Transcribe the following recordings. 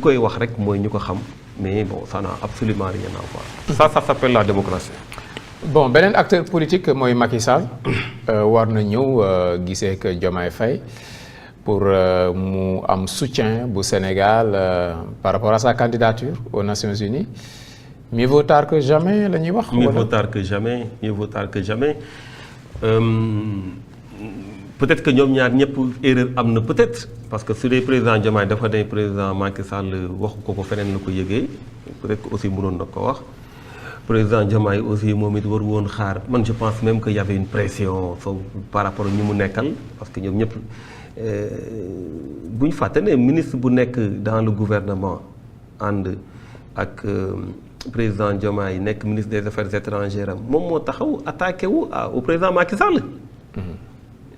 koy wax rek mooy ñu ko xam mais bon ça n'a absolument rien à voir. Ça s'appelle la démocratie. Bon beneen acteur politique mooy Macky Sall war na ñëw gisee ak Diomaye Faye pour mu am soutien bu Sénégal par rapport à sa candidature aux Nations Unies. Mieux vaut tard que jamais la ñuy wax. Mieux vaut tard que jamais, mieux vaut tard que jamais. Peut-être que ñoom ñaar ñëpp erreur am na peut-être parce que su dee président Diomaye dafa ne président Macky Sall waxu ko feneen la ko yëgee peut-être que aussi mënoon na ko wax. Président Diomaye aussi moom it war woon xaar man je pense même que y avait une pression par rapport ak ñi mu nekkal parce que ñoom ñëpp bu ñu fàtte ne ministre bu nekk dans le gouvernement ànd ak président Diomaye nekk ministre des affaires étrangères am moom moo taxaw attaqué wu au président Macky Sall.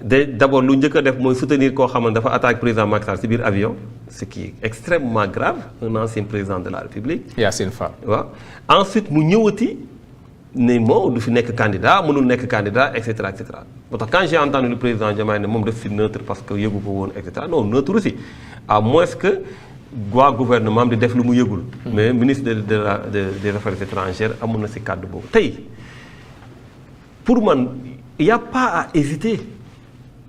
D'abord lu njëkk a def mooy soutenir koo xam ne dafa attaque président Macky Sall ci biir avion ce qui est extrêmement grave un ancien président de la République. Yacine Fall. waaw ensuite mu ñëwati ne moo du fi nekk candidat mënul nekk candidat et cetera et cetera moo tax quand j'ai entendu le président Diomaye ne moom def si neutre parce que yëgu ko woon et cetera non neutre aussi à moins que waa gouvernement di def lu mu yëgul. mais ministre des affaires étrangères amoon na si kàddu boobu tey pour man il y a pas à hésiter.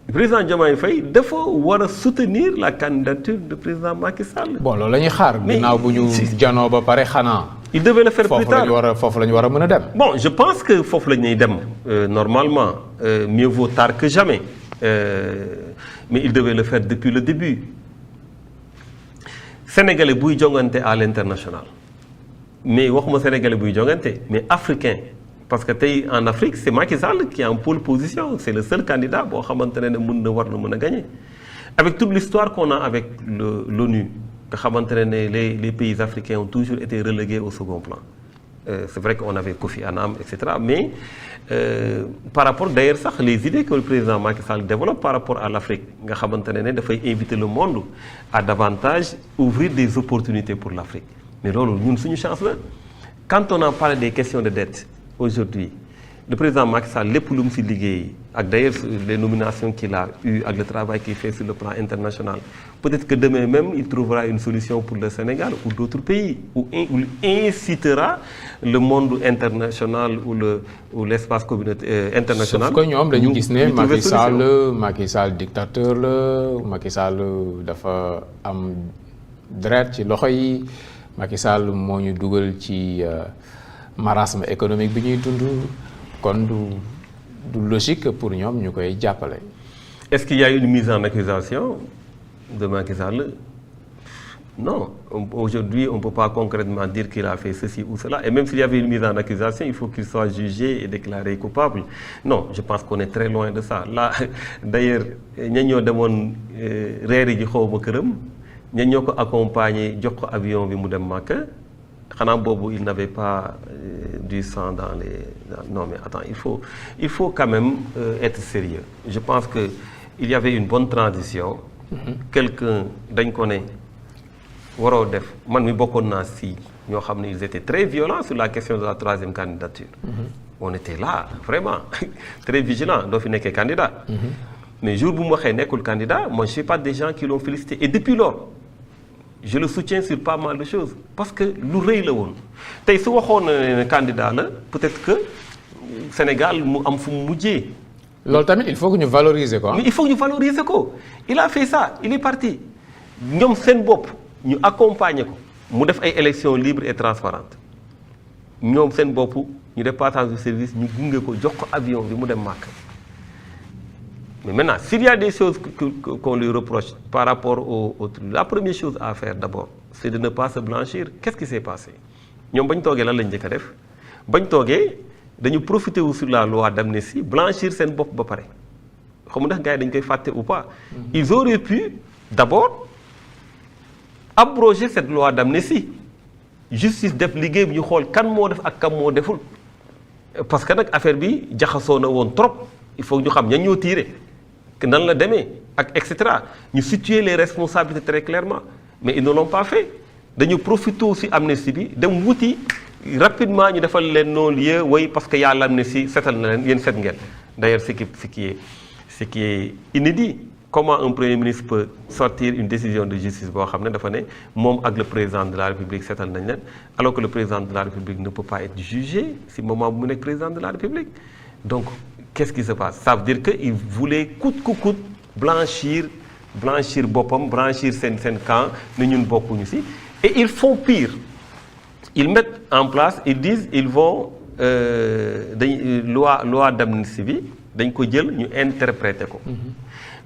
Le président Diomaye Faye dafa war a soutenir la candidature de président Macky Sall. Bon loolu la ñuy xaar. ginnaaw bu ñu janoo ba pare xanaa. il devait le faire plus tard foofu la ñu war a mën a dem. Bon je pense que foofu la ñuy dem normalement mieux vaut tard que jamais mais il devait le faire depuis le début. Sénégalais buy jongante à l'international mais waxuma sénégalais buy jongante mais africain. Parce que tey en Afrique c'est Macky Sall qui est en pole position c'est le seul candidat boo xamante ne mën na war na mën a gagner avec toute l'histoire qu'on a avec l'ONU nga xamante ne les pays africains ont toujours été relégués au second plan c'est vrai qu'on avait Kofi Annan etc mais par rapport d'ailleurs sax les idées que le président Macky Sall développe par rapport à l'Afrique nga xamante ne dafay inviter le monde à davantage ouvrir des opportunités pour l'Afrique mais loolu ñun suñu chance la quand on a parlé des questions de dette aujourd'hui le président Macky Sall lépp lu mu ci liggéey ak d'ailleurs les nominations qu'il a eues ak le travail qu'il fait sur le plan international peut-être que demain même il trouvera une solution pour le Sénégal ou d'autres pays où il incitera le monde international ou l'espace communautaire international. Sauf que ñoom dañu gis ne Macky Sall dictateur la Macky Sall dafa am deret ci loxo yi Macky Sall moo ñu dugal ci marasme économique bi ñuy dund kon du logique pour ñoom ñu koy jàppale. Est-ce qu'il y a une mise en accusation de Macky Sall? Non. Aujourd'hui, on ne peut pas concrètement dire qu'il a fait ceci ou cela. Et même s'il y avait une mise en accusation, il faut qu'il soit jugé et déclaré coupable. Non, je pense qu'on est très loin de ça. Là, d'ailleurs, ña ñoo demoon reeri ji xaw ma këram ña ñoo ko accompagné jox ko avion bi mu dem Makka. Xanaa boobu il n'avait pas du sang dans les non mais attends il faut quand même être sérieux je pense que il y avait une bonne transition quelqu'un dañ ko ne waroo def man mi bokkoon naa si ñoo xam ne ils étaient très violents sur la question de la troisième candidature on était là vraiment très vigilants doo fi nekkee candidat mais jour bu mu waxee nekkul candidat moi je fais pas des gens qui l'ont félicité et depuis lors je le soutiens sur pas mal de choses parce que lu rëy la woon tey su waxoon ne candidat la peut-être que Sénégal mu am fu mu mujjee. loolu tamit il faut que ñu valoriser ko. mais il faut que ñu valoriser ko il a fait ça il est parti ñoom seen bopp ñu accompagner ko mu def ay élections libres et transparentes ñoom seen bopp ñu def passage de service ñu gunge ko jox ko avion bi mu dem Makka. Mais maintenant, s'il y a des choses qu'on lui reproche par rapport au la première chose à faire d'abord, c'est de ne pas se blanchir. Qu'est-ce qui s'est passé? ñoom bañ toogee lan lañ njëkk a def bañ toogee dañu profiter wu sur la loi d'amnistie blanchir seen bopp ba pare xam nga ndax gars yi dañ koy fàtte ou pas. Ils auraient pu d'abord abroger cette loi d'amnistie justice def liggéey bi ñu xool kan moo def ak kan moo deful parce que nag affaire bi jaxasoo na woon trop il faut ñu xam ñan ñoo tiire. que nan la demee ak et cetera ñu situer les responsabilités très clairement mais ils ne l'ont pas fait dañu profité aussi amnistie bi dem wuti rapidement ñu defal leen non-lieu way parce que y'a l'amnistie setal na leen yéen set ngeen d'ailleurs ce qui est inédit comment un premier ministre peut sortir une décision de justice boo xam ne dafa ne moom ak le président de la République seetal nañ leen alors que le président de la République ne peut pas être jugé si moment bu mu nekk président de la République. Donc qu'est-ce qui se passe? Ça veut dire que il voulait coûte que coûte blanchir boppam, blanchir seen camp ne ñun bokkuñu si. Et ils font pire. Ils mettent en place, ils disent, ils vont loi d'amnistie bi dañ ko jël ñu interpréter ko.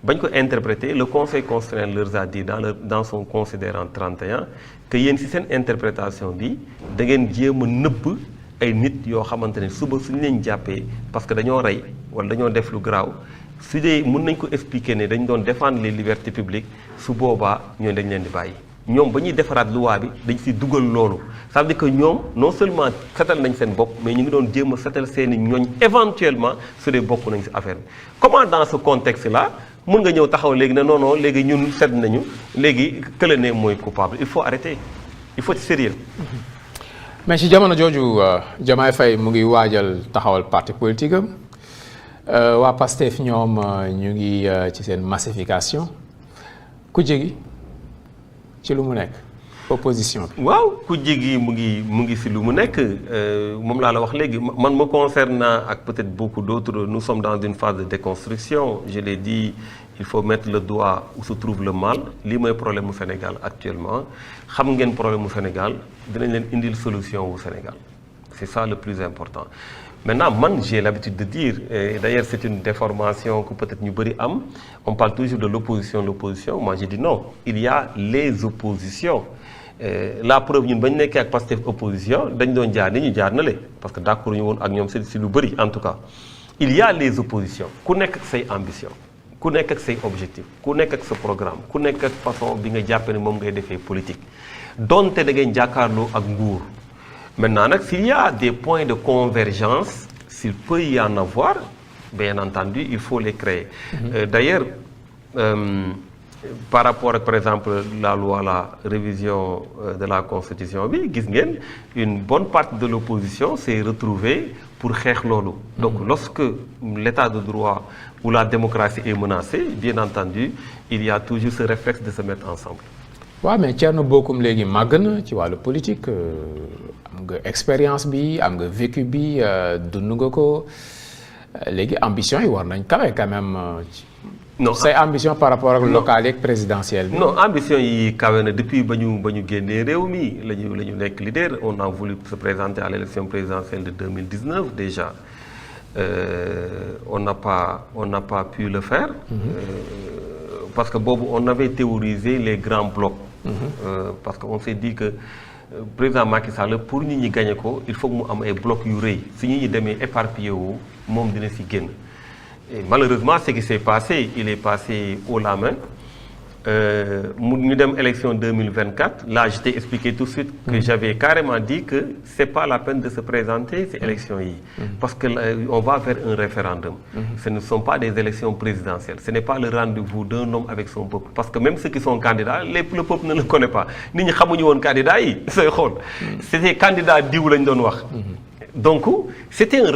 bañ ko interpréter, le Conseil constitutionnel leur a dit dans son considérant 31 que yéen ci seen interprétation bi da ngeen jéem a nëbb ay nit yoo xamante ne suba suñu leen jàppee parce que dañoo rey wala dañoo def lu garaaw su dee mën nañ ko expliquer ne dañ doon défendre les libertés publiques su boobaa ñooñu dañ leen di bàyyi. ñoom ba ñuy defaraat loi bi dañ si dugal loolu ça veut dire que ñoom non seulement setal nañ seen bopp mais ñu ngi doon jéem a setal seeni ñooñ éventuellement su dee bokk nañ si affaire bi. Comment dans ce contexte là mën nga ñëw taxaw léegi ne non non léegi ñun set nañu léegi kële ne mooy coupable? Il faut arrêter, il faut être sérieux. mais ci jamono jooju Diomaye Faye mu ngi waajal taxawal parti politique am waa Pastef ñoom ñu ngi ci seen massification ku jegi ci lu mu nekk opposition bi. waaw ku jegi mu ngi si lu mu nekk moom laa la wax léegi man me concernant ak peut-être beaucoup d'autres nous sommes dans une phase de déconstruction. Je l'ai dit, il faut mettre le doigt où se trouve le mal. lii mooy problème mu Sénégal actuellement xam ngeen problème mu Sénégal dinañ leen indil solution wu Sénégal, c'est ça le plus important. Maintenant man j'ai l'habitude de dire et d'ailleurs c'est une déformation que peut-être ñu bëri am, on parle toujours de l'opposition. Moi j'ai dit non, il y a les oppositions. La preuve ñun bañ nekkee ak Pastef opposition dañ doon jaar ni ñu jaar na le parce que d'accord ñu woon ak ñoom si lu bëri. En tout cas il y a les oppositions, ku nekk ak say ambition, ku nekk ak say objectif, ku nekk ak sa programme, ku nekk ak façon bi nga jàppe ne moom ngay defee politique donte da ngay jàkkaarloo ak nguur. Maintenant nag s'il y a des points de convergence, s'il peut y en avoir, bien entendu il faut les créer. D'ailleurs par rapport ak par exemple la loi, la révision de la constitution bi gis ngeen une bonne partie de l'opposition s'est retrouvée pour xeex loolu. Donc lorsque l'état de droit ou la démocratie est menacée, bien entendu il y a toujours ce réflexe de se mettre ensemble. waaw mais Thierno Bocoum léegi màgg na ci wàllu politique am nga expérience bi am nga vécu bi dund nga ko léegi ambition yi war nañ kawe quand même. non say ambition par rapport ak local yeeg présidentielle bi. non ambition yi kawe na depuis ba ñu génnee réew mi la ñu nekk leader. On a voulu se présenter à l'élection présidentielle de 2019 déjà. On n'a pas pu le faire. Parce que boobu on avait théorisé les grands blocs. Parce que on s'est dit que président Macky Sall pour ñu ñi gagné ko il faut que mu am ay blocs yu rëy si ñu demee éparpillé wu moom dina si génn. Et malheureusement ce qui s'est passé, il est passé haut la main. Ñu dem élection 2024, là je t'ai expliqué tout de suite que j'avais carrément dit que c'est pas la peine de se présenter ces élections yi. Parce que on va faire un référendum. Ce ne sont pas des élections présidentielles, ce n'est pas le rendez-vous d'un homme avec son peuple. Parce que même ceux qui sont candidats, le peuple ne le connaît pas. Nit ñi xamuñu woon candidat yi sooy xool. C'était candidat diw lañ doon wax. Donc c'était un